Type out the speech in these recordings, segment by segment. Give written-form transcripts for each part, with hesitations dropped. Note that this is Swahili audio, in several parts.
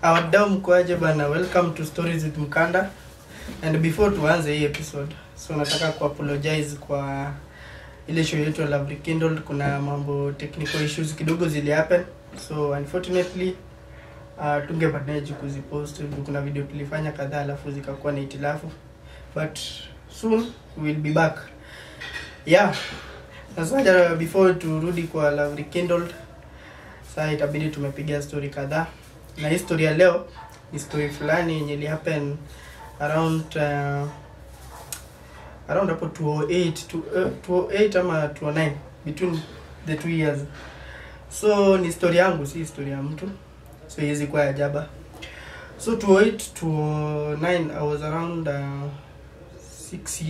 Awadau mkoaje bana, welcome to Stories with Mkanda. And before tuanze hii episode, so nataka apologize kwa ile show yetu Love Rekindled. Kuna mambo technical issues kidogo zili happen. So unfortunately tungemanage kuzipost. Kuna video tulifanya kadhaa alafu zikakuwa na itilafu. But soon we will be back. Yeah. Sasa before turudi kwa Love Rekindled, sasa itabidi tumepiga story kadhaa. Na history ya leo ni story fulani yenye ili happen around hapo 208 ama 209, between the 2 years. So ni story yangu, si story ya mtu, so hizi kwa ajaba. So 208 to 9 I was around 7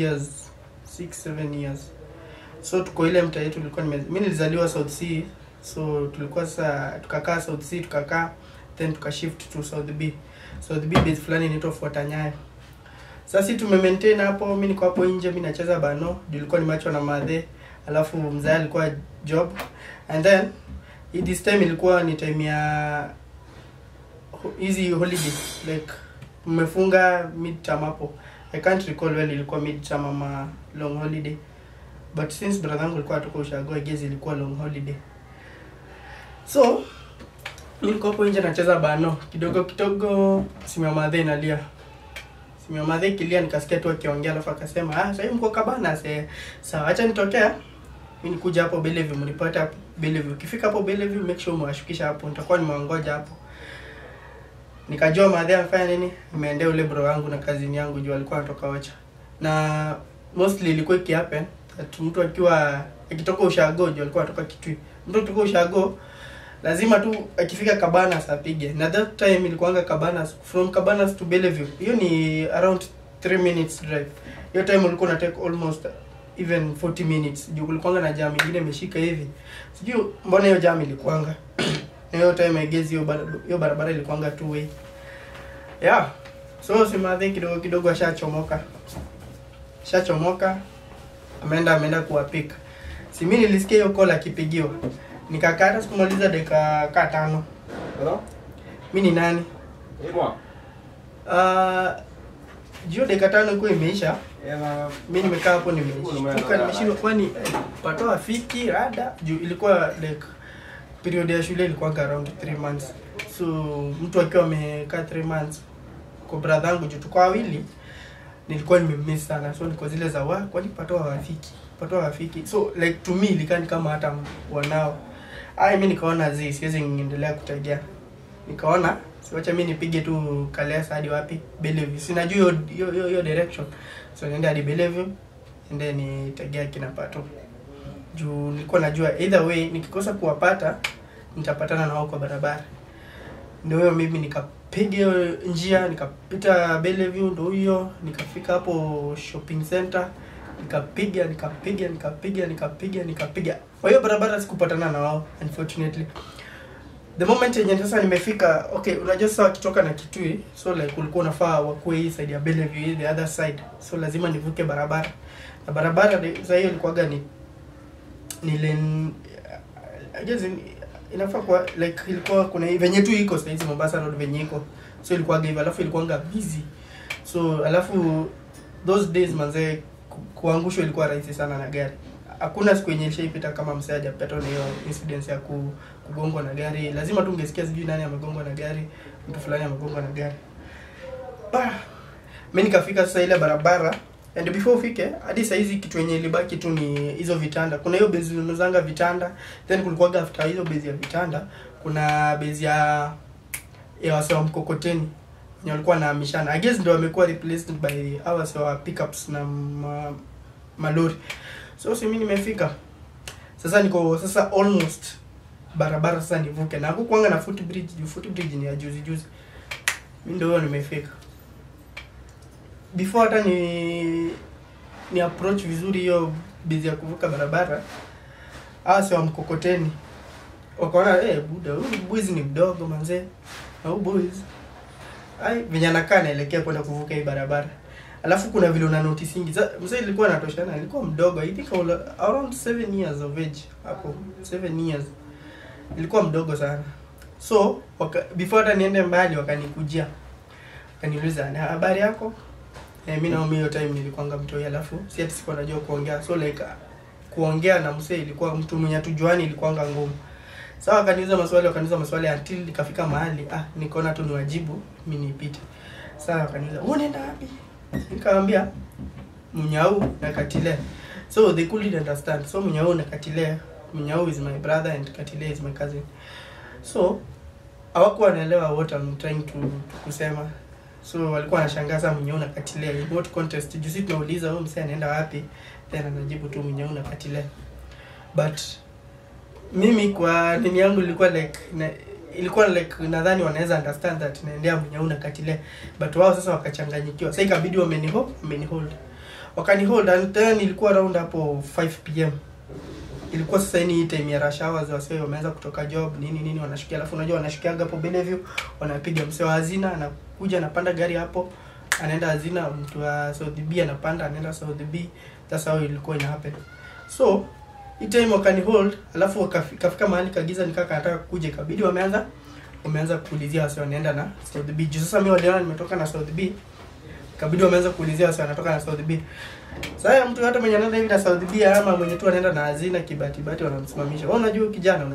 years. So tuko ile mtaa yetu tulikuwa mimi nilizaliwa South Sea. So tulikuwa sasa tukakaa South Sea, tukakaa then tukashift to South B. South B base fulani inaitwa Fuatanyayo. Sasa si tumemaintain hapo, mimi niko hapo nje, mimi nacheza bano, nilikuwa nimeachwa na madhe, alafu mzee alikuwa job. And then this time ilikuwa ni time ya easy holiday, like tumefunga mid term hapo. I can't recall when ilikuwa mid term ama long holiday. But since brother wangu alikuwa atoka ushago, I guess ilikuwa long holiday. So niko hapo nje nacheza bano, kidogo simu ya madhe inalia. Simu ya madhe kilia, nikasikia tu akiongea alafu akasema sasa hivi mko kabana. Sawa, acha nitokea. Mimi nikuja hapo Bellevue, mnipata hapo Bellevue. Ukifika hapo Bellevue make sure mwashukisha hapo, nitakuwa nimeongoja hapo. Nikajua madhe afanya nini, nimeendea ule bro wangu na kazini yangu juu alikuwa anatoka Ocha. Na mostly ilikuwa ikihappen mtu akiwa akitoka ushago juu alikuwa anatoka Kitui. Mtu akitoka ushago lazima tu akifika Cabanas apige. Na that time ilikuanga Cabanas, from Cabanas to Bellevue, hiyo ni around 3 minutes drive. Hiyo time ulikuwa na take almost even 40 minutes. Juu kulikuanga na jam nyingine imeshika hivi. Sijui mbona hiyo jam ilikuanga. Na hiyo time I guess hiyo barabara ilikuanga 2 way. Yeah. So simadhe kidogo ashachomoka. Ameenda kuwapika. Si mimi nilisikia hiyo call akipigiwa. Nikakata sikumaliza dakika 5. Hello? Mimi ni nani? Ego. Jio dakika 5 iko imeisha. Ela Mimi nimekaa hapo nimeshindwa kwani patoa fiki rada. Juu ilikuwa like period ya shule ilikuwa around 3 months. So mtu akiwa amekaa 3 months kwa brother wangu juu tuko wawili, nilikuwa nimemiss sana. So niko zile za kwani patoa wafiki. So like to me ilikani kama hata wanao. Mimi nikaona siwezi niendelea kutegea. Nikaona siwacha mimi nipige tu Kalesa hadi wapi? Bellevue. Sinajua hiyo direction. So niende hadi Bellevue, and then nitegea kina Pato. Juu nilikuwa najua either way nikikosa kuwapata nitapatana nao kwa barabara. Ndio hiyo mimi nikapiga njia, nikapita Bellevue, ndio hiyo nikafika hapo shopping center. Nikapiga. Kwa hiyo barabara sikupatana na wao unfortunately. The moment yenye sasa nimefika, okay, unajua sasa wakitoka na Kitui, so like ulikuwa unafaa wakue hii side ya Bellevue, the other side. So lazima nivuke barabara. Na barabara sasa hiyo ilikuwaga ni I guess inafaa kwa like ilikuwa kuna venye tu iko sasa hizi Mombasa road venye iko. So ilikuwaga hivyo, alafu ilikuwanga busy. So alafu those days manze kuangushwa ilikuwa rahisi sana na gari. Hakuna siku yenye ilishapita kama msee hajapata na hiyo incident ya kugongwa na gari. Lazima tu ungesikia sijui nani amegongwa na gari, mtu fulani amegongwa na gari. Mimi nikafika sasa ile barabara, and before ufike hadi saa hizi kitu yenye ilibaki tu ni hizo vitanda. Kuna hiyo base zinazanga vitanda, then kulikuwa after hizo base ya vitanda kuna base ya wasa mkokoteni. Ni walikuwa na mishana. I guess ndio wamekuwa replaced by our pickups na malori. So mimi nimefika. Sasa niko almost barabara sasa nivuke. Na hakukuanga na footbridge ni ya juzi. Mimi ndio nimefika. Before hata ni approach vizuri hiyo base ya kuvuka barabara, wa mkokoteni wakaona buda huyu boys ni mdogo manze. Na huyu boys vijana kana naelekea kwenda kuvuka hii barabara. Alafu kuna vile una noticing mzee ilikuwa anatoshana, alikuwa mdogo, I think around 7 years of age hapo. 7 years. Ilikuwa mdogo sana. So before hata niende mbali wakanikujia. Wakaniuliza, "Na habari yako?" Mimi na hiyo time nilikuanga mtoi, alafu si ati sikuwa najua kuongea. So like kuongea na msee ilikuwa mtu mwenye tujuani ilikuanga ngumu. Sasa wakaniuliza maswali until nikafika mahali nikaona tu niwajibu mimi nipite. Sasa wakaniuliza, "Unaenda wapi?" Nikamwambia Munyao na Katile. So they couldn't understand. So Munyao na Katile, Munyao is my brother and Katile is my cousin. So hawakuwa wanaelewa what I'm trying to kusema. So walikuwa wanashangaza Munyao na Katile in what context. Juzi tunauliza huyo msee anaenda wapi, then anajibu tu Munyao na Katile. But mimi kwa nini yangu ilikuwa like nadhani wanaweza understand that naendea Munyao na Katile, but wao sasa wakachanganyikiwa. Sasa ikabidi wamenihold. Wakanihold and then ilikuwa around hapo 5 PM. Ilikuwa sasa ni time ya rush hours, wasee wameanza kutoka job nini wanashukia, alafu unajua wanashukiaga hapo Bellevue, wanapiga msee wa hazina anakuja anapanda gari hapo anaenda hazina, mtu wa South B anapanda anaenda South B. That's how ilikuwa ina happen. So hii time wakanihold, alafu kafika mahali kagiza nikaka nataka kuja, kabidi wameanza kuulizia wasee wanaenda na South B. Sasa mimi waliona nimetoka na South B, kabidi wameanza kuulizia wasee wanatoka na South B. Sasa mtu hata mwenye anaenda hivi na South B ama mwenye tu anaenda na hazina kibati wanamsimamisha. Wewe unajua kijana.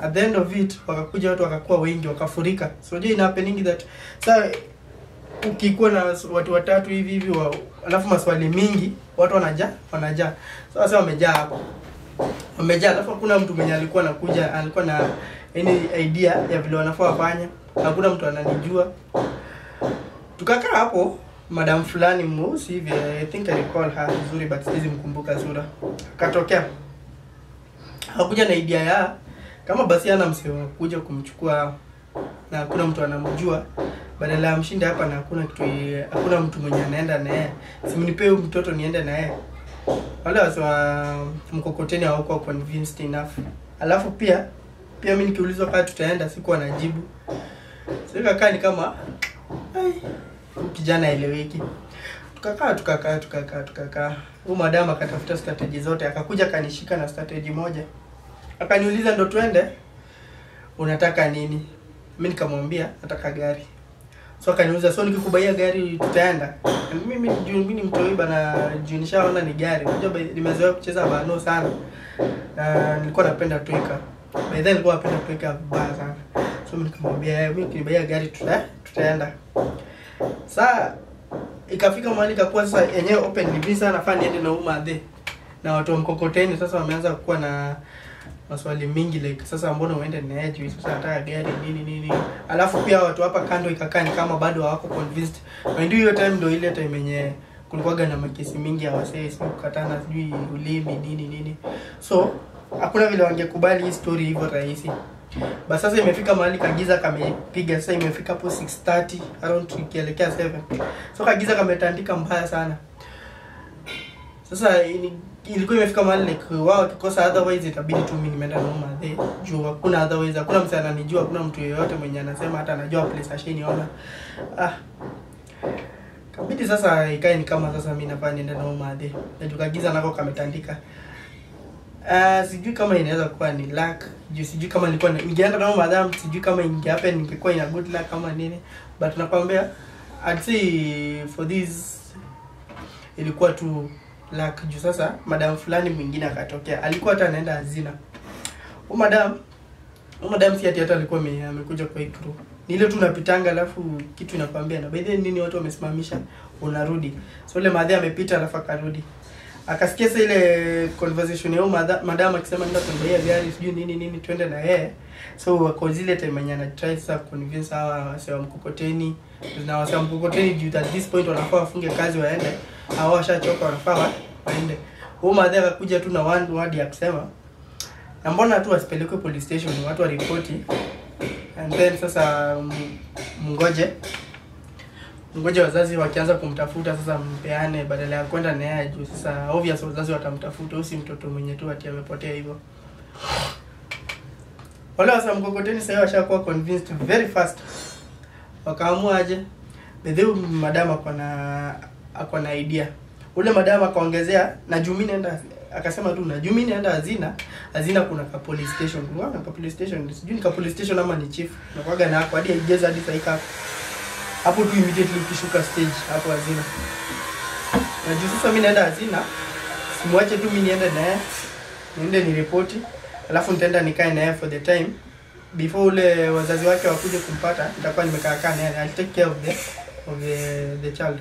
At the end of it wakakuja watu wakakuwa wengi wakafurika. So unajua ina happening that sasa ukikuwa na watu watatu hivi alafu maswali mingi watu wanajaa. Sasa wamejaa hapo. Alafu hakuna mtu mwenye alikuwa na any idea ya vile wanafaa wafanye. Hakuna mtu ananijua. Tukakaa hapo, madam fulani mweusi hivi, I think I recall her vizuri but siwezi mkumbuka sura. Akatokea. Hakuja na idea ya kama basi ana mseo kuja kumchukua na hakuna mtu anamjua, badala ya mshinde hapa na hakuna mtu mwenye anaenda naye. Simnipe huyu mtoto niende naye. Wale wa mkokoteni hawakuwa convinced enough. Alafu pia mimi nikiulizwa kama tutaenda sikuwa najibu. Sasa kaa ni kama kijana eleweki. Tukakaa. Huyu madam akatafuta strategy zote, akakuja kanishika na strategy moja. Akaniuliza ndo tuende, unataka nini? Mimi nikamwambia nataka gari. So akaniuliza, so nikikubaia gari tutaenda? Mimi ni mtoi bana, nishaona ni gari. Unajua nimezoea kucheza bano sana. Nilikuwa napenda Twika. By then nilikuwa napenda Twika vibaya sana. So mimi nikamwambia mimi nikibaia gari tutaenda. Sasa ikafika mahali kakuwa sasa yenyewe open living sana, nafaa niende na umadhe na watu wa mkokoteni. Sasa wameanza kuwa na maswali mingi like sasa mbona uende na yeye juu sasa nataka gari nini. Alafu pia watu hapa kando ikakaa ni kama bado hawako convinced. Ndio hiyo time ndio ile time yenye kulikuwa na makesi mingi ya wasee sio kukatana sijui ulimi nini. So hakuna vile wangekubali hii story hivyo rahisi. Basi sasa imefika mahali kagiza kamepiga, sasa imefika hapo 6:30 around tukielekea 7. So kagiza kametandika mbaya sana. Sasa ilikuwa imefika mahali like wao kikosa, otherwise itabidi tu mimi nimeenda na umadhe juu hakuna otherwise, hakuna mtu ananijua, hakuna mtu yeyote mwenye anasema hata anajua place asheniona. Kabidi sasa ikae ni kama sasa mimi nafaa niende na umadhe na tukagiza nako kametandika. Sijui kama inaweza kuwa ni luck, sijui kama nilikuwa ningeenda na madam, sijui kama ingehappen ningekuwa ina good luck kama nini, but nakwambia I'd say for this ilikuwa tu luck juu sasa madam fulani mwingine akatokea, alikuwa hata anaenda hazina. Madam si hata alikuwa amekuja kwa crew. Ni ile tu unapitanga alafu kitu inakwambia na by the nini watu wamesimamisha unarudi. So ile madam amepita alafu akarudi. Akasikia sasa ile conversation yao madam akisema nenda kumbia gari sijui nini twende na yeye. So kwa zile time anyana try sasa convince hawa wase wa mkokoteni na wase wa mkokoteni juu at this point wanafaa wafunge kazi waende, hawa washachoka wanafaa waende. Huyo madam akakuja tu na one word ya kusema na mbona tu asipelekwe police station watu wa ripoti, and then sasa mngoje wazazi wakianza kumtafuta sasa mpeane badala ya kwenda na yeye juu sasa obvious wazazi watamtafuta, usi mtoto mwenye tu ati amepotea hivyo. Wale wasa mkokoteni sasa washakuwa convinced very fast. Wakaamua aje bedheu madam akona idea. Ule madam akaongezea na juu mimi naenda akasema tu unajua mimi naenda hazina kuna ka police station. Kuna ka police station, sijui ni ka police station ama ni chief. Nakuaga na hapo hadi haijeza hadi saika. Hapo tu immediately ukishuka stage hapo hazina. Najua sasa mimi naenda hazina. Simwache tu mimi niende ni report. Alafu nitaenda nikae naye for the time before ule wazazi wake wakuje kumpata. Nitakuwa nimekaa naye. I'll take care of the child.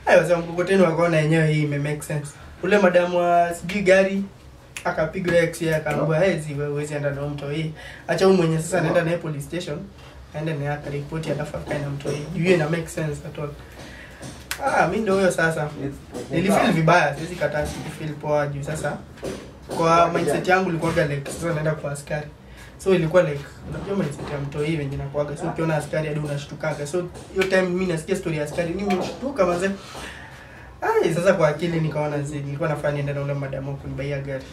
Wazee mkokoteni wakaona yenyewe hii make sense. Ule madamu wa sijui gari akapigwa X yeye akaambia wewe huwezi enda na mtu hii. Acha huyu mwenye sasa anaenda naye police station. Aende naye akaripoti alafu akae na mtu hii. Yeye na make sense at all. Mimi ndio huyo sasa. Nilifeel vibaya, siwezi kataa feel poa juu sasa. Kwa mindset yangu ilikuwa like sasa naenda kwa askari. So ilikuwa like unajua mindset ya mtu hii wenyewe nakuaga. So ukiona askari hadi unashtukaga. So hiyo time mimi nasikia story ya askari nimeshtuka manze. Sasa kwa akili nikaona nilikuwa nafanya niende na ule madamu kunibaia gari.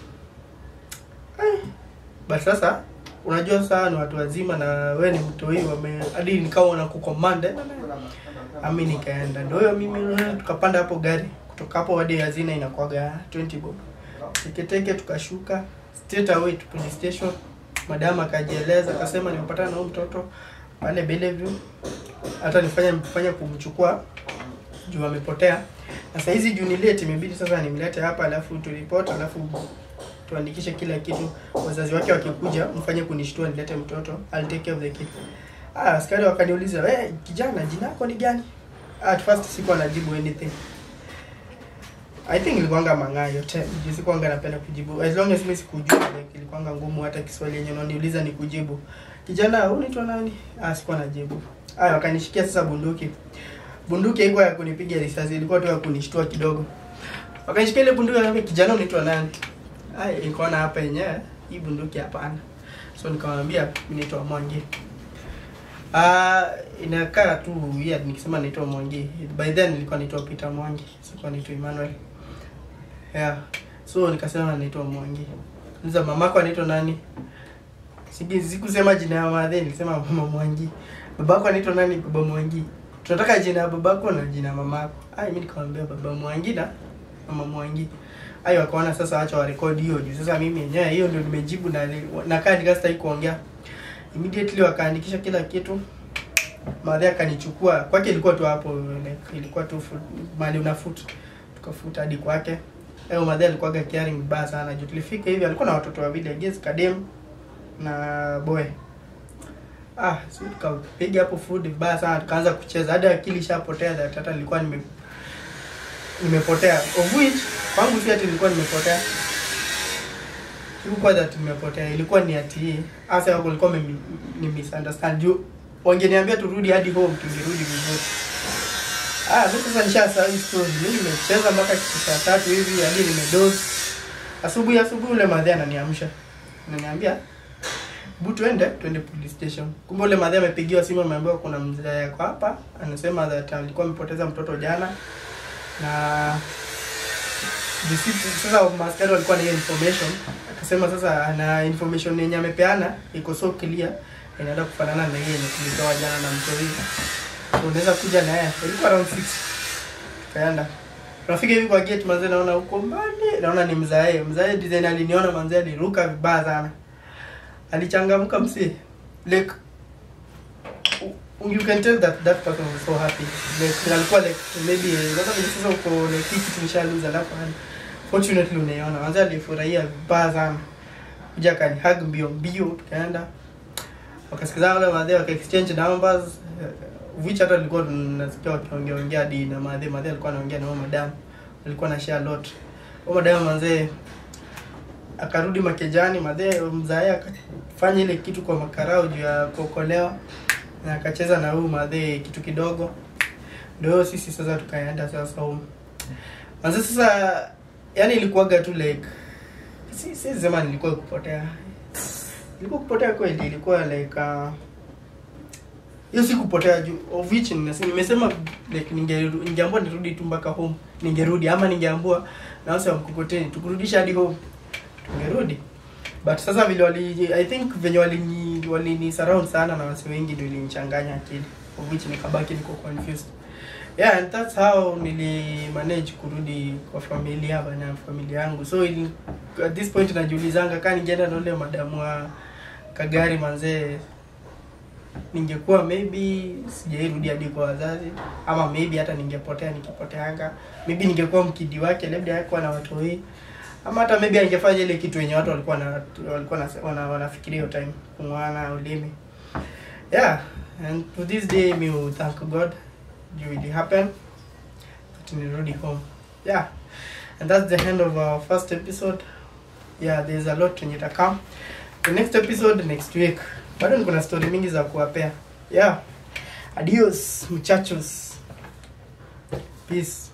But sasa unajua sana ni watu wazima na wewe ni mtu hii hadi nikawa na kucommand. Mimi nikaenda. Ndio hiyo mimi tukapanda hapo gari. Kutoka hapo hadi hazina inakuaga 20 bob. Tiketeke tukashuka straight away to police station. Madam akajieleza akasema nimepatana na huyo mtoto pale Bellevue. Hata nifanya kumchukua juu amepotea. Na sasa hizi juu ni late imebidi sasa nimlete hapa alafu tu report alafu tuandikishe kila kitu. Wazazi wake wakikuja mfanye kunishtua nilete mtoto. I'll take care of the kid. Askari wakaniuliza, kijana jina lako ni gani? At first sikuwa najibu anything. I think ilikuanga mang'aa yote. Sikuanga napenda kujibu. As long as mimi sikujua like ilikuanga ngumu hata Kiswahili yenyewe unaniuliza ni kujibu. Kijana unaitwa nani? Sikuwa najibu. Wakanishikia sasa bunduki. Bunduki haikuwa ya kunipiga risasi, ilikuwa tu ya kunishtua kidogo. Wakanishikia ile bunduki na kijana unaitwa nani? Nikaona hapa yenyewe hii bunduki hapana. So nikamwambia mimi naitwa Mwangi. Inakaa tu weird nikisema naitwa Mwangi. By then nilikuwa naitwa Peter Mwangi, sikuwa naitwa Emmanuel. So nikasema naitwa Mwangi. Niza mamako anaitwa nani? Sikusema jina ya mama, nilisema mama Mwangi. Babako anaitwa nani? Baba Mwangi. Tunataka jina ya babako na jina ya mamako. Mimi nikamwambia baba Mwangi na mama Mwangi. Wakaona sasa acha wa record hiyo juu sasa mimi yenyewe hiyo ndio nimejibu na kadi gasta kuongea. Immediately wakaandikisha kila kitu. Madhe akanichukua. Kwake ilikuwa tu hapo like ilikuwa tu mali unafuta. Tukafuta hadi kwake. Madhe alikuwa caring mbaya sana. Juu tulifika hivi alikuwa na watoto wawili against Kadem na boy. So tukapiga hapo food mbaya sana tukaanza kucheza hadi akili ishapotea hata nilikuwa nimepotea. Of which kwangu si ati nilikuwa nimepotea. Ilikuwa that nimepotea. Ilikuwa ni ati hasa wako walikuwa ni misunderstand juu wangeniambia turudi hadi home tungerudi vizuri. Sasa nishasahau story. Mimi nimecheza mpaka saa 3 hivi hadi nimedoze. Asubuhi ule madhe ananiamsha. Ananiambia twende police station. Kumbe ule madhe amepigiwa simu ameambiwa kuna mzee yako hapa. Anasema that alikuwa amepoteza mtoto jana. Na sasa maskari walikuwa na hiyo information. Akasema sasa ana information yenye amepeana iko so clear inaenda kufanana na yeye tulitoa jana na mtori. So unaweza kuja na yeye. Ilikuwa around 6. Kaenda. Tunafika hivi kwa gate manze naona huko mbali. Naona ni mzae design aliniona manze aliruka vibaya sana. Alichangamka msi. Like you can tell that person was so happy. Like alikuwa like maybe sasa uko like kitu tulishaluza alafu fortunately unaona manze alifurahia vibaya sana. Kuja kani hug mbio tukaenda. Wakasikiza wale madhe waka exchange numbers which hata alikuwa tunasikia wakiongea hadi na madhe alikuwa anaongea na madam alikuwa na share lot. Madam manze akarudi Makejani madhe mzae akafanya ile kitu kwa makarao juu ya kuokolewa na akacheza na huyu madhe kitu kidogo. Ndio sisi sasa tukaenda sasa home. Manze sasa yani ilikuwaga tu like si zamani nilikuwa kupotea. Ilikuwa kupotea kweli ilikuwa like hiyo siku kupotea juu of which nimesema like ningeambiwa nirudi tu mpaka home ningerudi ama ningeambiwa na wasa mkokoteni tukurudisha hadi home tungerudi. But sasa vile I think venye walini surround sana na wasi wengi ndio ilinichanganya akili. of which nikabaki niko confused. Yeah, and that's how nili manage kurudi kwa familia bana, familia yangu. So at this point najiulizanga kama ningeenda na yule madamu wa Kagari manze, ningekuwa maybe sijairudi hadi kwa wazazi, ama maybe hata ningepotea nikipoteanga, maybe ningekuwa mkidi wake, labda hakuwa na watu wengi, ama hata maybe angefanya ile kitu yenye watu walikuwa wanafikiria hiyo time, kumwana ulimi. Yeah, and to this day me will thank God it really happened, but nirudi home. Yeah, and that's the end of our first episode. Yeah, there's a lot to come. The next episode next week. Bado niko na story mingi za kuwapea. Yeah. Adios muchachos. Peace.